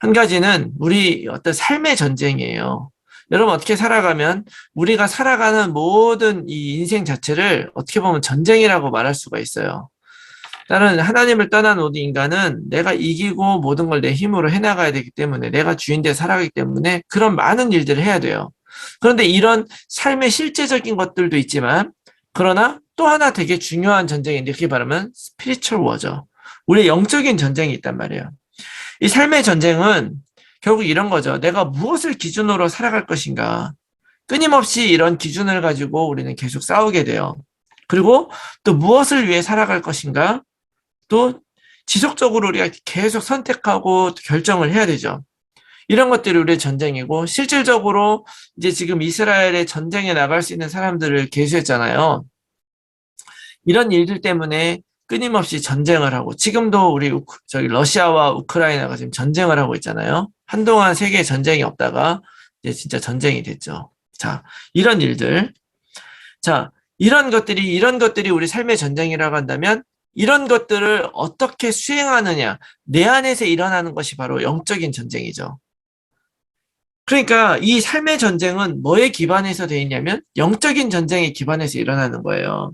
한 가지는 우리 어떤 삶의 전쟁이에요. 여러분 어떻게 살아가면 우리가 살아가는 모든 이 인생 자체를 어떻게 보면 전쟁이라고 말할 수가 있어요. 나는 하나님을 떠난 모든 인간은 내가 이기고 모든 걸 내 힘으로 해나가야 되기 때문에 내가 주인 돼 살아가기 때문에 그런 많은 일들을 해야 돼요. 그런데 이런 삶의 실제적인 것들도 있지만 그러나 또 하나 되게 중요한 전쟁인데 그게 바로 스피리추얼 워죠. 우리의 영적인 전쟁이 있단 말이에요. 이 삶의 전쟁은 결국 이런 거죠. 내가 무엇을 기준으로 살아갈 것인가. 끊임없이 이런 기준을 가지고 우리는 계속 싸우게 돼요. 그리고 또 무엇을 위해 살아갈 것인가. 또 지속적으로 우리가 계속 선택하고 결정을 해야 되죠. 이런 것들이 우리의 전쟁이고 실질적으로 이제 지금 이스라엘의 전쟁에 나갈 수 있는 사람들을 계수했잖아요. 이런 일들 때문에 끊임없이 전쟁을 하고 지금도 우리 저기 러시아와 우크라이나가 지금 전쟁을 하고 있잖아요. 한동안 세계에 전쟁이 없다가 이제 진짜 전쟁이 됐죠. 자, 이런 일들. 자, 이런 것들이 우리 삶의 전쟁이라고 한다면 이런 것들을 어떻게 수행하느냐, 내 안에서 일어나는 것이 바로 영적인 전쟁이죠. 그러니까 이 삶의 전쟁은 뭐에 기반해서 되어 있냐면 영적인 전쟁에 기반해서 일어나는 거예요.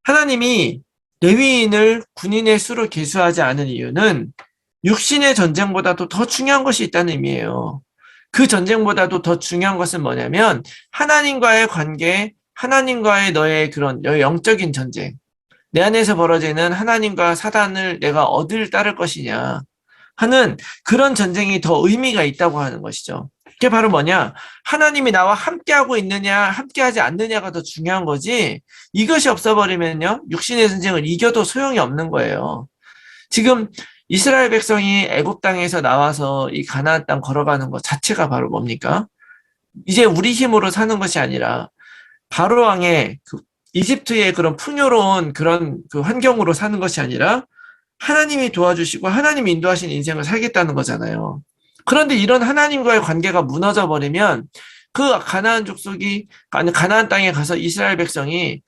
하나님이 레위인을 군인의 수로 계수하지 않은 이유는 육신의 전쟁보다도 더 중요한 것이 있다는 의미예요. 그 전쟁보다도 더 중요한 것은 뭐냐면 하나님과의 관계, 하나님과의 너의 그런 영적인 전쟁. 내 안에서 벌어지는 하나님과 사단을 내가 어딜 따를 것이냐 하는 그런 전쟁이 더 의미가 있다고 하는 것이죠. 그게 바로 뭐냐? 하나님이 나와 함께하고 있느냐, 함께하지 않느냐가 더 중요한 거지. 이것이 없어버리면요, 육신의 전쟁을 이겨도 소용이 없는 거예요. 지금 이스라엘 백성이 애굽 땅에서 나와서 이 가나안 땅 걸어가는 것 자체가 바로 뭡니까? 이제 우리 힘으로 사는 것이 아니라 바로 왕의 이집트의 그런 풍요로운 그런 그 환경으로 사는 것이 아니라 하나님이 도와주시고 하나님이 인도하신 인생을 살겠다는 거잖아요. 그런데 이런 하나님과의 관계가 무너져 버리면 그 가나안 족속이 가나안 땅에 가서 이스라엘 백성이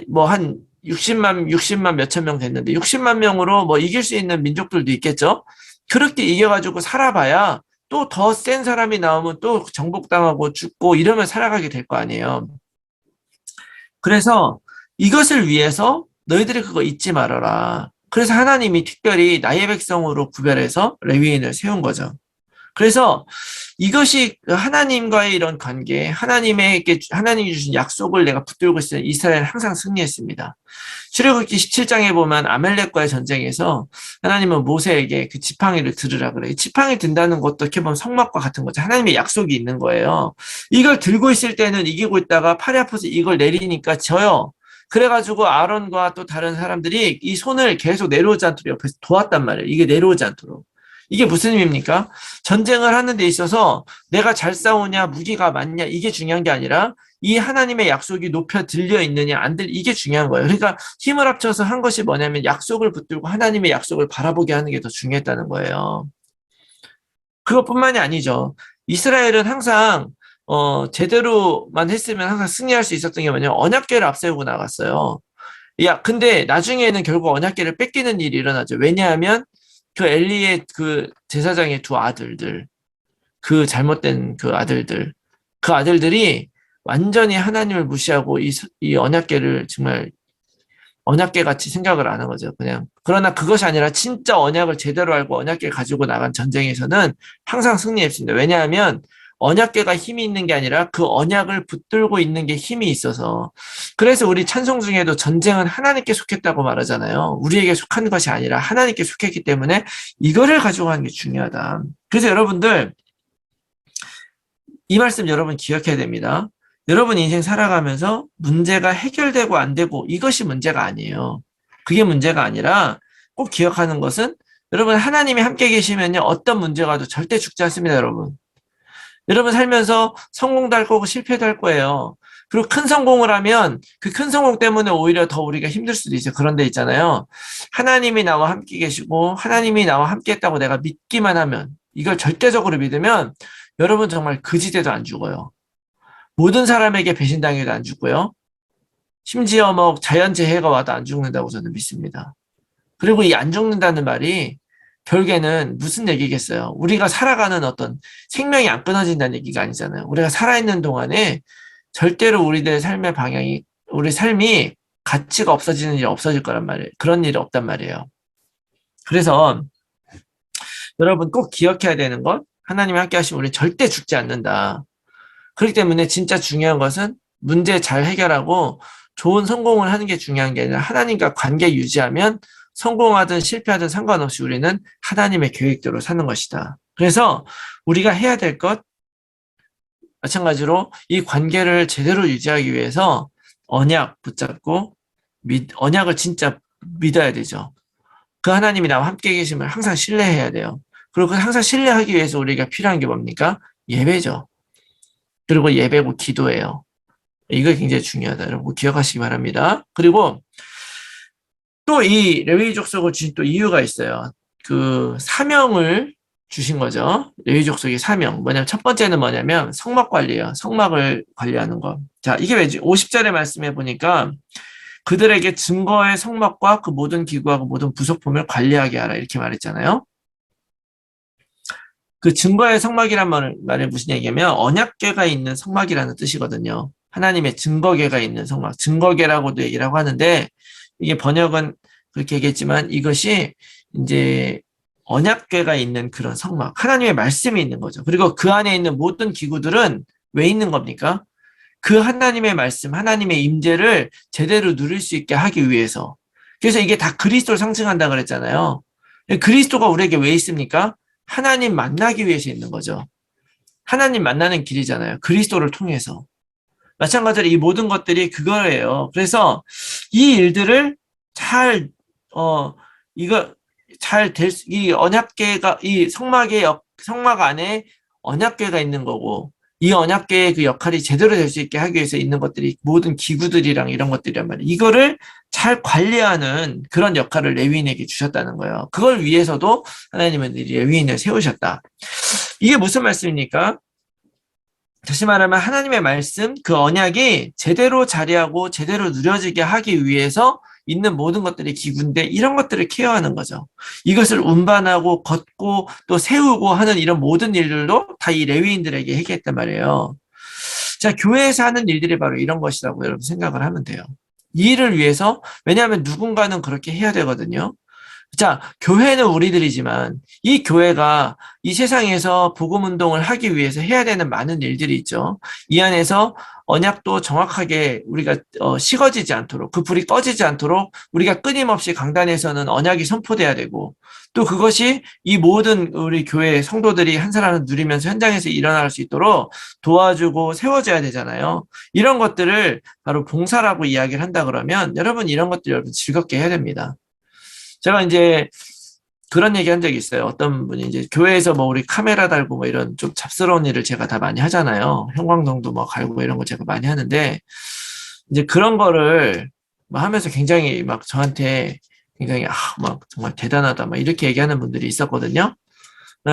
뭐 한 60만 몇천 명 됐는데 60만 명으로 뭐 이길 수 있는 민족들도 있겠죠. 그렇게 이겨가지고 살아봐야 또 더 센 사람이 나오면 또 정복당하고 죽고 이러면 살아가게 될 거 아니에요. 그래서 이것을 위해서 너희들이 그거 잊지 말아라. 그래서 하나님이 특별히 나의 백성으로 구별해서 레위인을 세운 거죠. 그래서 이것이 하나님과의 이런 관계, 하나님이 주신 약속을 내가 붙들고 있을 때 이스라엘은 항상 승리했습니다. 출애굽기 17장에 보면 아말렉과의 전쟁에서 하나님은 모세에게 그 지팡이를 들으라 그래요. 지팡이 든다는 것도 어떻게 보면 성막과 같은 거죠. 하나님의 약속이 있는 거예요. 이걸 들고 있을 때는 이기고 있다가 팔이 아파서 이걸 내리니까 져요. 그래가지고 아론과 또 다른 사람들이 이 손을 계속 내려오지 않도록 옆에서 도왔단 말이에요. 이게 내려오지 않도록. 이게 무슨 의미입니까? 전쟁을 하는 데 있어서 내가 잘 싸우냐, 무기가 많냐, 이게 중요한 게 아니라 이 하나님의 약속이 높여 들려 있느냐, 이게 중요한 거예요. 그러니까 힘을 합쳐서 한 것이 뭐냐면 약속을 붙들고 하나님의 약속을 바라보게 하는 게 더 중요했다는 거예요. 그것뿐만이 아니죠. 이스라엘은 항상 제대로만 했으면 항상 승리할 수 있었던 게 뭐냐면 언약궤를 앞세우고 나갔어요. 근데 나중에는 결국 언약궤를 뺏기는 일이 일어나죠. 왜냐하면 그 엘리의 그 제사장의 두 아들들, 그 잘못된 그 아들들이 완전히 하나님을 무시하고 이 언약궤를 정말 언약궤 같이 생각을 안 한 거죠. 그냥. 그러나 그것이 아니라 진짜 언약을 제대로 알고 언약궤를 가지고 나간 전쟁에서는 항상 승리했습니다. 왜냐하면 언약궤가 힘이 있는 게 아니라 그 언약을 붙들고 있는 게 힘이 있어서. 그래서 우리 찬송 중에도 전쟁은 하나님께 속했다고 말하잖아요. 우리에게 속한 것이 아니라 하나님께 속했기 때문에 이거를 가지고 가는 게 중요하다. 그래서 여러분들 이 말씀 여러분 기억해야 됩니다. 여러분 인생 살아가면서 문제가 해결되고 안 되고 이것이 문제가 아니에요. 그게 문제가 아니라 꼭 기억하는 것은 여러분 하나님이 함께 계시면요 어떤 문제가 와도 절대 죽지 않습니다, 여러분. 여러분 살면서 성공도 할 거고 실패도 할 거예요. 그리고 큰 성공을 하면 그 큰 성공 때문에 오히려 더 우리가 힘들 수도 있어요. 그런 데 있잖아요. 하나님이 나와 함께 계시고 하나님이 나와 함께 했다고 내가 믿기만 하면 이걸 절대적으로 믿으면 여러분 정말 그지대도 안 죽어요. 모든 사람에게 배신당해도 안 죽고요. 심지어 뭐 자연재해가 와도 안 죽는다고 저는 믿습니다. 그리고 이 안 죽는다는 말이 결국에는 무슨 얘기겠어요? 우리가 살아가는 어떤 생명이 안 끊어진다는 얘기가 아니잖아요. 우리가 살아있는 동안에 절대로 우리들의 삶의 방향이, 우리 삶이 가치가 없어지는 일이 없어질 거란 말이에요. 그런 일이 없단 말이에요. 그래서 여러분 꼭 기억해야 되는 건 하나님이 함께 하시면 우리 절대 죽지 않는다. 그렇기 때문에 진짜 중요한 것은 문제 잘 해결하고 좋은 성공을 하는 게 중요한 게 아니라 하나님과 관계 유지하면 성공하든 실패하든 상관없이 우리는 하나님의 계획대로 사는 것이다. 그래서 우리가 해야 될 것, 마찬가지로 이 관계를 제대로 유지하기 위해서 언약 붙잡고 언약을 진짜 믿어야 되죠. 그 하나님이 나와 함께 계심을 항상 신뢰해야 돼요. 그리고 항상 신뢰하기 위해서 우리가 필요한 게 뭡니까? 예배죠. 그리고 예배고 기도예요. 이거 굉장히 중요하다. 여러분 기억하시기 바랍니다. 그리고 또 이 레위 족속을 주신 또 이유가 있어요. 그 사명을 주신 거죠. 레위 족속의 사명. 뭐냐면 첫 번째는 뭐냐면 성막 관리예요. 성막을 관리하는 거. 자, 이게 왜지? 50절의 말씀에 보니까 그들에게 증거의 성막과 그 모든 기구와 그 모든 부속품을 관리하게 하라 이렇게 말했잖아요. 그 증거의 성막이란 말이 무슨 얘기냐면 언약궤가 있는 성막이라는 뜻이거든요. 하나님의 증거궤가 있는 성막, 증거궤라고도 얘기라고 하는데 이게 번역은 그렇게 얘기했지만 이것이 이제 언약궤가 있는 그런 성막, 하나님의 말씀이 있는 거죠. 그리고 그 안에 있는 모든 기구들은 왜 있는 겁니까? 그 하나님의 말씀, 하나님의 임재를 제대로 누릴 수 있게 하기 위해서. 그래서 이게 다 그리스도를 상징한다 그랬잖아요. 그리스도가 우리에게 왜 있습니까? 하나님 만나기 위해서 있는 거죠. 하나님 만나는 길이잖아요. 그리스도를 통해서. 마찬가지로 이 모든 것들이 그거예요. 그래서 이 일들을 이 언약궤가, 이 성막 안에 언약궤가 있는 거고, 이 언약궤의 그 역할이 제대로 될 수 있게 하기 위해서 있는 것들이 모든 기구들이랑 이런 것들이란 말이에요. 이거를 잘 관리하는 그런 역할을 레위인에게 주셨다는 거예요. 그걸 위해서도 하나님은 레위인을 세우셨다. 이게 무슨 말씀입니까? 다시 말하면 하나님의 말씀, 그 언약이 제대로 자리하고 제대로 누려지게 하기 위해서 있는 모든 것들이 기구인데 이런 것들을 케어하는 거죠. 이것을 운반하고 걷고 또 세우고 하는 이런 모든 일들도 다 이 레위인들에게 해결했단 말이에요. 자, 교회에서 하는 일들이 바로 이런 것이라고 여러분 생각을 하면 돼요. 이 일을 위해서, 왜냐하면 누군가는 그렇게 해야 되거든요. 자, 교회는 우리들이지만 이 교회가 이 세상에서 복음 운동을 하기 위해서 해야 되는 많은 일들이 있죠. 이 안에서 언약도 정확하게 우리가 식어지지 않도록, 그 불이 꺼지지 않도록 우리가 끊임없이 강단에서는 언약이 선포돼야 되고, 또 그것이 이 모든 우리 교회 성도들이 한 사람을 누리면서 현장에서 일어날 수 있도록 도와주고 세워줘야 되잖아요. 이런 것들을 바로 봉사라고 이야기를 한다 그러면 여러분 이런 것들 여러분 즐겁게 해야 됩니다. 제가 이제 그런 얘기 한 적이 있어요. 어떤 분이 이제 교회에서 뭐 우리 카메라 달고 뭐 이런 좀 잡스러운 일을 제가 다 많이 하잖아요. 형광등도 뭐 갈고 이런 거 제가 많이 하는데 이제 그런 거를 뭐 하면서 굉장히 막 저한테 굉장히 막 정말 대단하다 막 이렇게 얘기하는 분들이 있었거든요.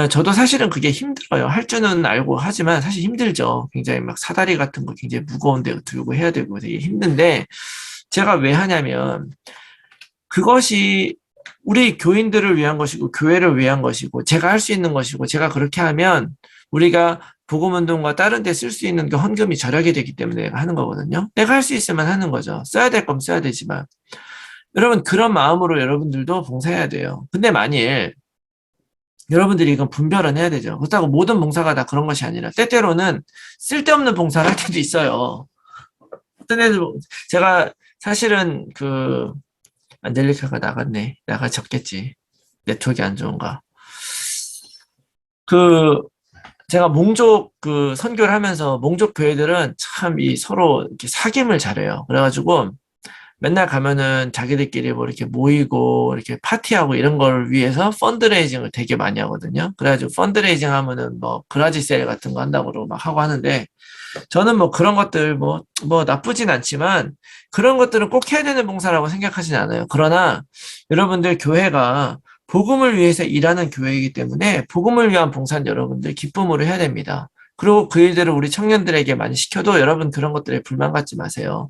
저도 사실은 그게 힘들어요. 할 줄은 알고 하지만 사실 힘들죠. 굉장히 막 사다리 같은 거 굉장히 무거운데 들고 해야 되고 되게 힘든데 제가 왜 하냐면 그것이 우리 교인들을 위한 것이고 교회를 위한 것이고 제가 할 수 있는 것이고 제가 그렇게 하면 우리가 복음운동과 다른 데 쓸 수 있는 그 헌금이 절약이 되기 때문에 내가 하는 거거든요. 내가 할 수 있으면 하는 거죠. 써야 될 거면 써야 되지만 여러분 그런 마음으로 여러분들도 봉사해야 돼요. 근데 만일 여러분들이 이건 분별은 해야 되죠. 그렇다고 모든 봉사가 다 그런 것이 아니라 때때로는 쓸데없는 봉사를 할 때도 있어요. 어떤 애들 제가 사실은 안젤리카가 나가졌겠지. 네트워크 안 좋은가. 제가 몽족 선교를 하면서 몽족 교회들은 참 서로 이렇게 사귐을 잘해요. 그래가지고 맨날 가면은 자기들끼리 뭐 이렇게 모이고 이렇게 파티하고 이런 걸 위해서 펀드레이징을 되게 많이 하거든요. 그래가지고 펀드레이징 하면은 뭐 그라지 세일 같은 거 한다고 막 하고 하는데 저는 뭐 그런 것들 뭐 나쁘진 않지만 그런 것들은 꼭 해야 되는 봉사라고 생각하진 않아요. 그러나 여러분들 교회가 복음을 위해서 일하는 교회이기 때문에 복음을 위한 봉사는 여러분들 기쁨으로 해야 됩니다. 그리고 그 일들을 우리 청년들에게 많이 시켜도 여러분 그런 것들에 불만 갖지 마세요.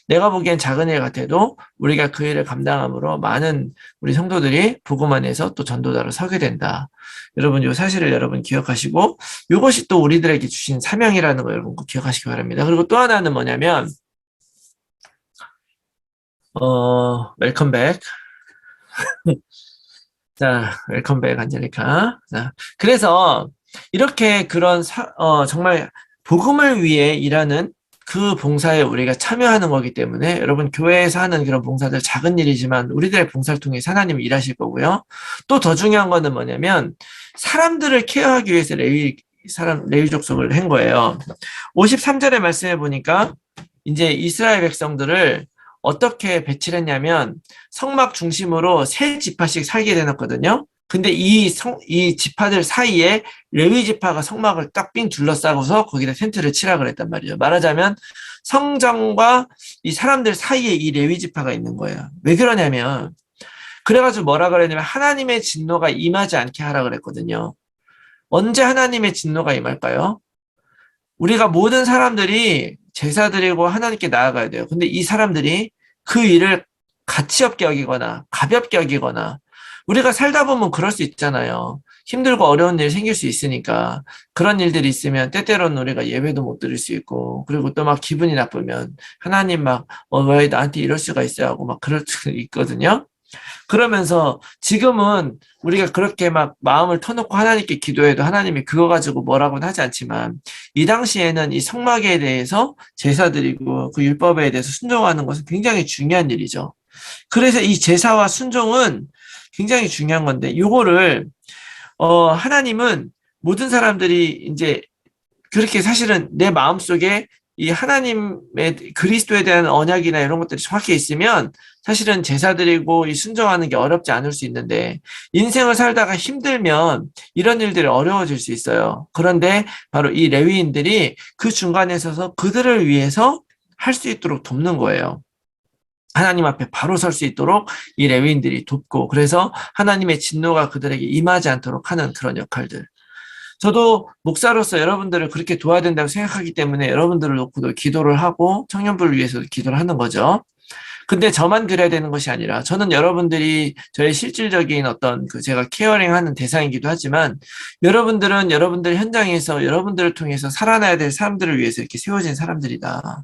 내가 보기엔 작은 일 같아도 우리가 그 일을 감당함으로 많은 우리 성도들이 복음 안에서 또 전도자로 서게 된다. 여러분 이 사실을 여러분 기억하시고 이것이 또 우리들에게 주신 사명이라는 거 여러분 꼭 기억하시기 바랍니다. 그리고 또 하나는 뭐냐면 웰컴백. 자, 웰컴백 안젤리카. 자, 그래서 이렇게 그런 정말 복음을 위해 일하는 그 봉사에 우리가 참여하는 거기 때문에 여러분 교회에서 하는 그런 봉사들 작은 일이지만 우리들의 봉사를 통해 하나님이 일하실 거고요. 또 더 중요한 거는 뭐냐면 사람들을 케어하기 위해서 레위 족속을 한 거예요. 53절의 말씀해 보니까 이제 이스라엘 백성들을 어떻게 배치를 했냐면 성막 중심으로 세 지파씩 살게 되었거든요. 근데 이 지파들 사이에 레위 지파가 성막을 딱 삥 둘러싸고서 거기다 텐트를 치라 그랬단 말이에요. 말하자면 성전과 이 사람들 사이에 이 레위 지파가 있는 거예요. 왜 그러냐면 그래가지고 뭐라 그랬냐면 하나님의 진노가 임하지 않게 하라 그랬거든요. 언제 하나님의 진노가 임할까요? 우리가 모든 사람들이 제사 드리고 하나님께 나아가야 돼요. 근데 이 사람들이 그 일을 가치 없게 여기거나 가볍게 여기거나 우리가 살다 보면 그럴 수 있잖아요. 힘들고 어려운 일 생길 수 있으니까 그런 일들이 있으면 때때로는 우리가 예배도 못 드릴 수 있고 그리고 또 막 기분이 나쁘면 하나님 막 왜 나한테 이럴 수가 있어야 하고 막 그럴 수 있거든요. 그러면서 지금은 우리가 그렇게 막 마음을 터놓고 하나님께 기도해도 하나님이 그거 가지고 뭐라고는 하지 않지만 이 당시에는 이 성막에 대해서 제사 드리고 그 율법에 대해서 순종하는 것은 굉장히 중요한 일이죠. 그래서 이 제사와 순종은 굉장히 중요한 건데 요거를 하나님은 모든 사람들이 이제 그렇게 사실은 내 마음속에 이 하나님의 그리스도에 대한 언약이나 이런 것들이 정확히 있으면 사실은 제사 드리고 이 순종하는 게 어렵지 않을 수 있는데 인생을 살다가 힘들면 이런 일들이 어려워질 수 있어요. 그런데 바로 이 레위인들이 그 중간에 서서 그들을 위해서 할 수 있도록 돕는 거예요. 하나님 앞에 바로 설 수 있도록 이 레위인들이 돕고 그래서 하나님의 진노가 그들에게 임하지 않도록 하는 그런 역할들. 저도 목사로서 여러분들을 그렇게 도와야 된다고 생각하기 때문에 여러분들을 놓고도 기도를 하고 청년부를 위해서도 기도를 하는 거죠. 근데 저만 그래야 되는 것이 아니라 저는 여러분들이 저의 실질적인 어떤 제가 케어링하는 대상이기도 하지만 여러분들은 여러분들 현장에서 여러분들을 통해서 살아나야 될 사람들을 위해서 이렇게 세워진 사람들이다.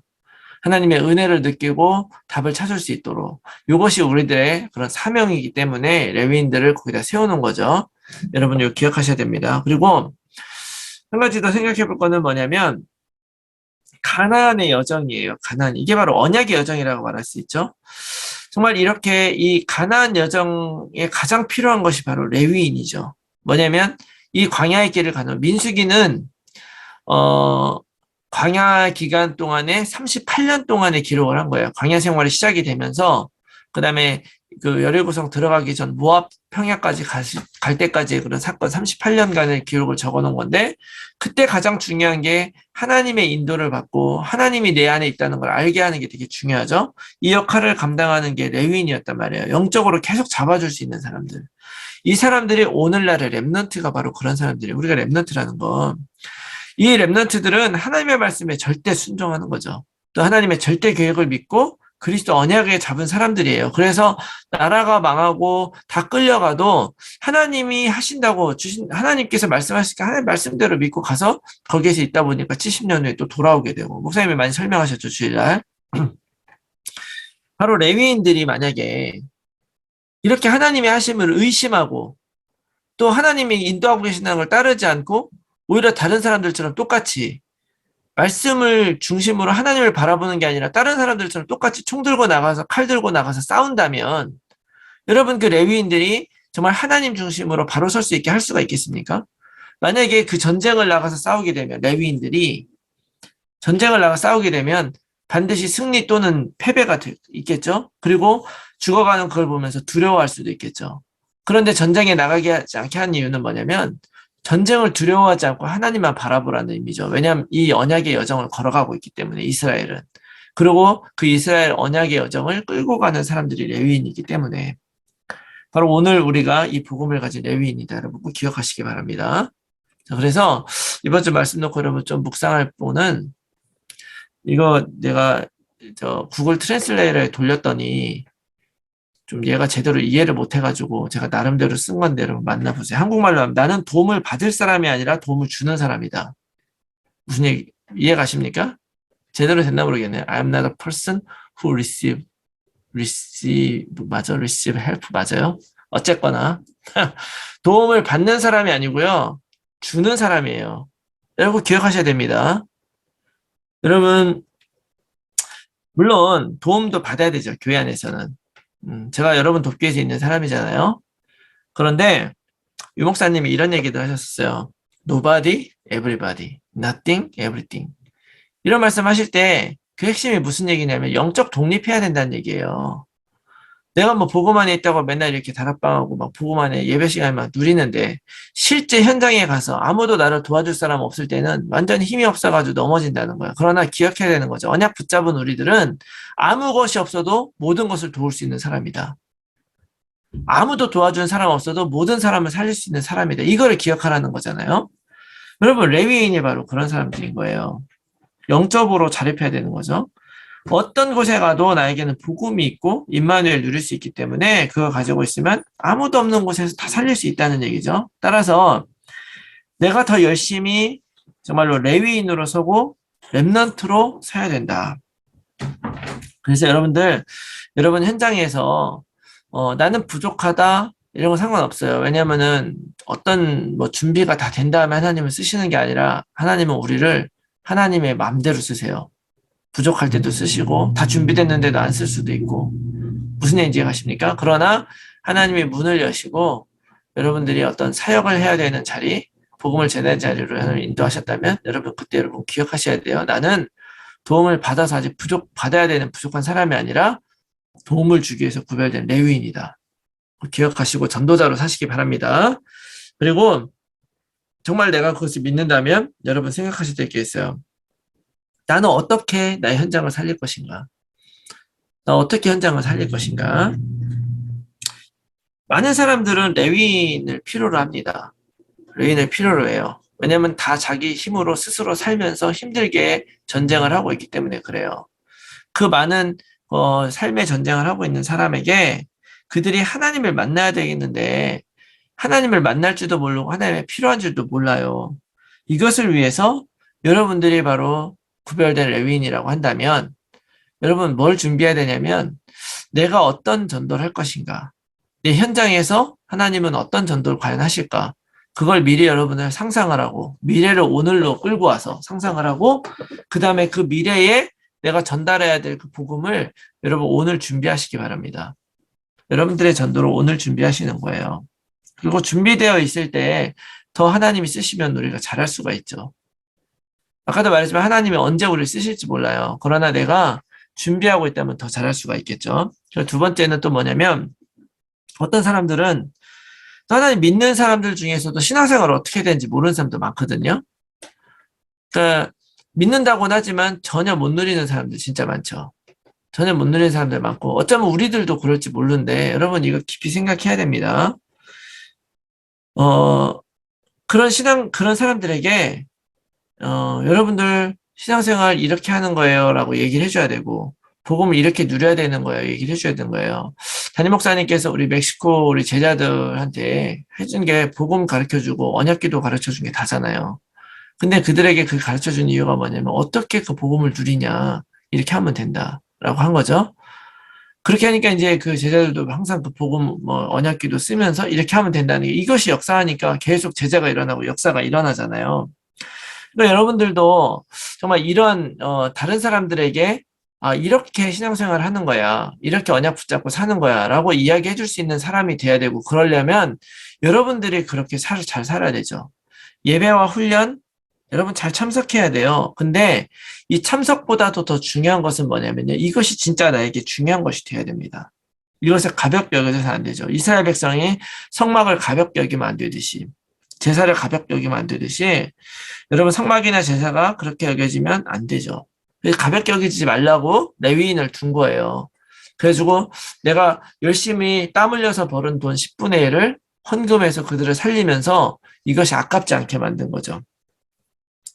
하나님의 은혜를 느끼고 답을 찾을 수 있도록 이것이 우리들의 그런 사명이기 때문에 레위인들을 거기다 세우는 거죠. 여러분 이거 기억하셔야 됩니다. 그리고 한 가지 더 생각해 볼 거는 뭐냐면 가나안의 여정이에요. 가나안. 이게 바로 언약의 여정이라고 말할 수 있죠. 정말 이렇게 이 가나안 여정에 가장 필요한 것이 바로 레위인이죠. 뭐냐면 이 광야의 길을 가는 민수기는 광야 기간 동안에 38년 동안의 기록을 한 거예요. 광야 생활이 시작이 되면서 그다음에 그 열일구성 들어가기 전 모압 평야까지 갈 때까지의 그런 사건 38년간의 기록을 적어놓은 건데 그때 가장 중요한 게 하나님의 인도를 받고 하나님이 내 안에 있다는 걸 알게 하는 게 되게 중요하죠. 이 역할을 감당하는 게 레위인이었단 말이에요. 영적으로 계속 잡아줄 수 있는 사람들. 이 사람들이 오늘날의 렘넌트가 바로 그런 사람들이에요. 우리가 렘넌트라는 건 이 렘넌트들은 하나님의 말씀에 절대 순종하는 거죠. 또 하나님의 절대 계획을 믿고 그리스도 언약에 잡은 사람들이에요. 그래서 나라가 망하고 다 끌려가도 하나님이 하신다고 하나님께서 말씀하시니까 하나님 말씀대로 믿고 가서 거기에서 있다 보니까 70년 후에 또 돌아오게 되고 목사님이 많이 설명하셨죠, 주일날. 바로 레위인들이 만약에 이렇게 하나님의 하심을 의심하고 또 하나님이 인도하고 계신다는 걸 따르지 않고 오히려 다른 사람들처럼 똑같이 말씀을 중심으로 하나님을 바라보는 게 아니라 다른 사람들처럼 똑같이 총 들고 나가서 칼 들고 나가서 싸운다면 여러분 그 레위인들이 정말 하나님 중심으로 바로 설 수 있게 할 수가 있겠습니까? 만약에 그 전쟁을 나가서 싸우게 되면 레위인들이 전쟁을 나가 싸우게 되면 반드시 승리 또는 패배가 있겠죠? 그리고 죽어가는 그걸 보면서 두려워할 수도 있겠죠. 그런데 전쟁에 나가지 않게 한 이유는 뭐냐면 전쟁을 두려워하지 않고 하나님만 바라보라는 의미죠. 왜냐하면 이 언약의 여정을 걸어가고 있기 때문에 이스라엘은. 그리고 그 이스라엘 언약의 여정을 끌고 가는 사람들이 레위인이기 때문에 바로 오늘 우리가 이 복음을 가진 레위인이다. 여러분 꼭 기억하시기 바랍니다. 자, 그래서 이번 주 말씀 놓고 여러분 좀 묵상할 부분은 이거 내가 저 구글 트랜슬레이터에 돌렸더니 좀 얘가 제대로 이해를 못 해가지고 제가 나름대로 쓴 건데 여러분 만나보세요. 한국말로 하면 나는 도움을 받을 사람이 아니라 도움을 주는 사람이다. 무슨 얘기 이해 가십니까? 제대로 됐나 모르겠네요. I'm not a person who receive help 맞아요? 어쨌거나 도움을 받는 사람이 아니고요. 주는 사람이에요. 여러분 기억하셔야 됩니다. 여러분 물론 도움도 받아야 되죠. 교회 안에서는. 제가 여러분 돕기 위해서 있는 사람이잖아요. 그런데 유 목사님이 이런 얘기도 하셨어요. Nobody, everybody, nothing, everything. 이런 말씀 하실 때 그 핵심이 무슨 얘기냐면 영적 독립해야 된다는 얘기예요. 내가 뭐 보고만에 있다고 맨날 이렇게 다락방하고 막 보고만에 예배 시간에 막 누리는데 실제 현장에 가서 아무도 나를 도와줄 사람 없을 때는 완전히 힘이 없어가지고 넘어진다는 거예요. 그러나 기억해야 되는 거죠. 언약 붙잡은 우리들은 아무 것이 없어도 모든 것을 도울 수 있는 사람이다. 아무도 도와준 사람 없어도 모든 사람을 살릴 수 있는 사람이다. 이거를 기억하라는 거잖아요. 여러분 레위인이 바로 그런 사람들인 거예요. 영적으로 자립해야 되는 거죠. 어떤 곳에 가도 나에게는 복음이 있고 임마누엘 누릴 수 있기 때문에 그거 가지고 있으면 아무도 없는 곳에서 다 살릴 수 있다는 얘기죠. 따라서 내가 더 열심히 정말로 레위인으로 서고 렘넌트로 서야 된다. 그래서 여러분 현장에서 나는 부족하다 이런 거 상관없어요. 왜냐면은 어떤 뭐 준비가 다 된 다음에 하나님을 쓰시는 게 아니라 하나님은 우리를 하나님의 마음대로 쓰세요. 부족할 때도 쓰시고 다 준비됐는데도 안 쓸 수도 있고 무슨 얘기인지 이해가십니까? 그러나 하나님이 문을 여시고 여러분들이 어떤 사역을 해야 되는 자리, 복음을 전하는 자리로 하나님 인도하셨다면 여러분 그때 여러분 기억하셔야 돼요. 나는 도움을 받아서 아직 받아야 되는 부족한 사람이 아니라 도움을 주기 위해서 구별된 레위인이다. 기억하시고 전도자로 사시기 바랍니다. 그리고 정말 내가 그것을 믿는다면 여러분 생각하실 때 있어요. 나는 어떻게 나의 현장을 살릴 것인가? 나 어떻게 현장을 살릴 것인가? 많은 사람들은 레위인을 필요로 합니다. 레위인을 필요로 해요. 왜냐하면 다 자기 힘으로 스스로 살면서 힘들게 전쟁을 하고 있기 때문에 그래요. 그 많은 삶의 전쟁을 하고 있는 사람에게 그들이 하나님을 만나야 되겠는데 하나님을 만날 줄도 모르고 하나님의 필요한 줄도 몰라요. 이것을 위해서 여러분들이 바로 구별된 레위인이라고 한다면 여러분 뭘 준비해야 되냐면 내가 어떤 전도를 할 것인가 내 현장에서 하나님은 어떤 전도를 과연 하실까 그걸 미리 여러분을 상상을 하고 미래를 오늘로 끌고 와서 상상을 하고 그 다음에 그 미래에 내가 전달해야 될 그 복음을 여러분 오늘 준비하시기 바랍니다. 여러분들의 전도를 오늘 준비하시는 거예요. 그리고 준비되어 있을 때 더 하나님이 쓰시면 우리가 잘할 수가 있죠. 아까도 말했지만 하나님이 언제 우리를 쓰실지 몰라요. 그러나 내가 준비하고 있다면 더 잘할 수가 있겠죠. 그리고 두 번째는 또 뭐냐면 어떤 사람들은 하나님 믿는 사람들 중에서도 신앙생활을 어떻게 되는지 모르는 사람도 많거든요. 그러니까 믿는다고는 하지만 전혀 못 누리는 사람들 진짜 많죠. 전혀 못 누리는 사람들 많고 어쩌면 우리들도 그럴지 모르는데 여러분 이거 깊이 생각해야 됩니다. 그런 사람들에게 여러분들 신앙생활 이렇게 하는 거예요 라고 얘기를 해줘야 되고 복음을 이렇게 누려야 되는 거예요 얘기를 해줘야 되는 거예요. 담임 목사님께서 우리 멕시코 우리 제자들한테 해준 게 복음 가르쳐주고 언약기도 가르쳐준 게 다잖아요. 근데 그들에게 그 가르쳐준 이유가 뭐냐면 어떻게 그 복음을 누리냐 이렇게 하면 된다 라고 한 거죠. 그렇게 하니까 이제 그 제자들도 항상 그 복음 언약기도 쓰면서 이렇게 하면 된다는 게 이것이 역사하니까 계속 제자가 일어나고 역사가 일어나잖아요. 그러니까 여러분들도 정말 이런 다른 사람들에게 이렇게 신앙생활을 하는 거야. 이렇게 언약 붙잡고 사는 거야. 라고 이야기해 줄 수 있는 사람이 돼야 되고 그러려면 여러분들이 그렇게 잘 살아야 되죠. 예배와 훈련 여러분 잘 참석해야 돼요. 근데 이 참석보다도 더 중요한 것은 뭐냐면요. 이것이 진짜 나에게 중요한 것이 돼야 됩니다. 이것을 가볍게 여겨서는 안 되죠. 이스라엘 백성이 성막을 가볍게 여기면 안 되듯이 제사를 가볍게 여기면 안 되듯이 여러분 성막이나 제사가 그렇게 여겨지면 안 되죠. 가볍게 여기지 말라고 레위인을 둔 거예요. 그래가지고 내가 열심히 땀 흘려서 벌은 돈 10분의 1을 헌금해서 그들을 살리면서 이것이 아깝지 않게 만든 거죠.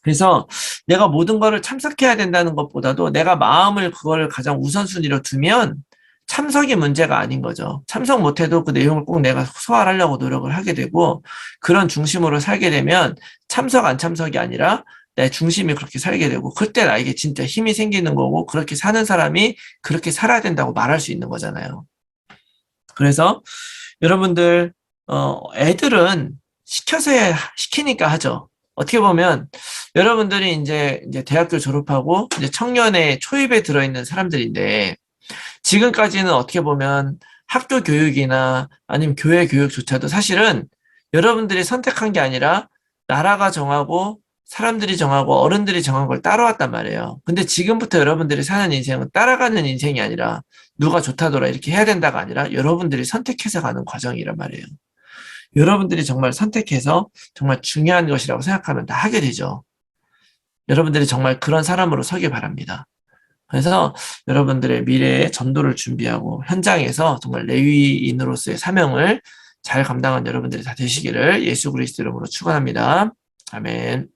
그래서 내가 모든 거를 참석해야 된다는 것보다도 내가 마음을 그거를 가장 우선순위로 두면 참석이 문제가 아닌 거죠. 참석 못해도 그 내용을 꼭 내가 소화하려고 노력을 하게 되고 그런 중심으로 살게 되면 참석 안 참석이 아니라 내 중심이 그렇게 살게 되고 그때 나에게 진짜 힘이 생기는 거고 그렇게 사는 사람이 그렇게 살아야 된다고 말할 수 있는 거잖아요. 그래서 여러분들 애들은 시키니까 하죠. 어떻게 보면 여러분들이 이제 대학교 졸업하고 이제 청년의 초입에 들어있는 사람들인데 지금까지는 어떻게 보면 학교 교육이나 아니면 교회 교육조차도 사실은 여러분들이 선택한 게 아니라 나라가 정하고 사람들이 정하고 어른들이 정한 걸 따라왔단 말이에요. 근데 지금부터 여러분들이 사는 인생은 따라가는 인생이 아니라 누가 좋다더라 이렇게 해야 된다가 아니라 여러분들이 선택해서 가는 과정이란 말이에요. 여러분들이 정말 선택해서 정말 중요한 것이라고 생각하면 다 하게 되죠. 여러분들이 정말 그런 사람으로 서길 바랍니다. 그래서 여러분들의 미래의 전도를 준비하고 현장에서 정말 레위인으로서의 사명을 잘 감당한 여러분들이 다 되시기를 예수 그리스도 이름으로 축원합니다. 아멘.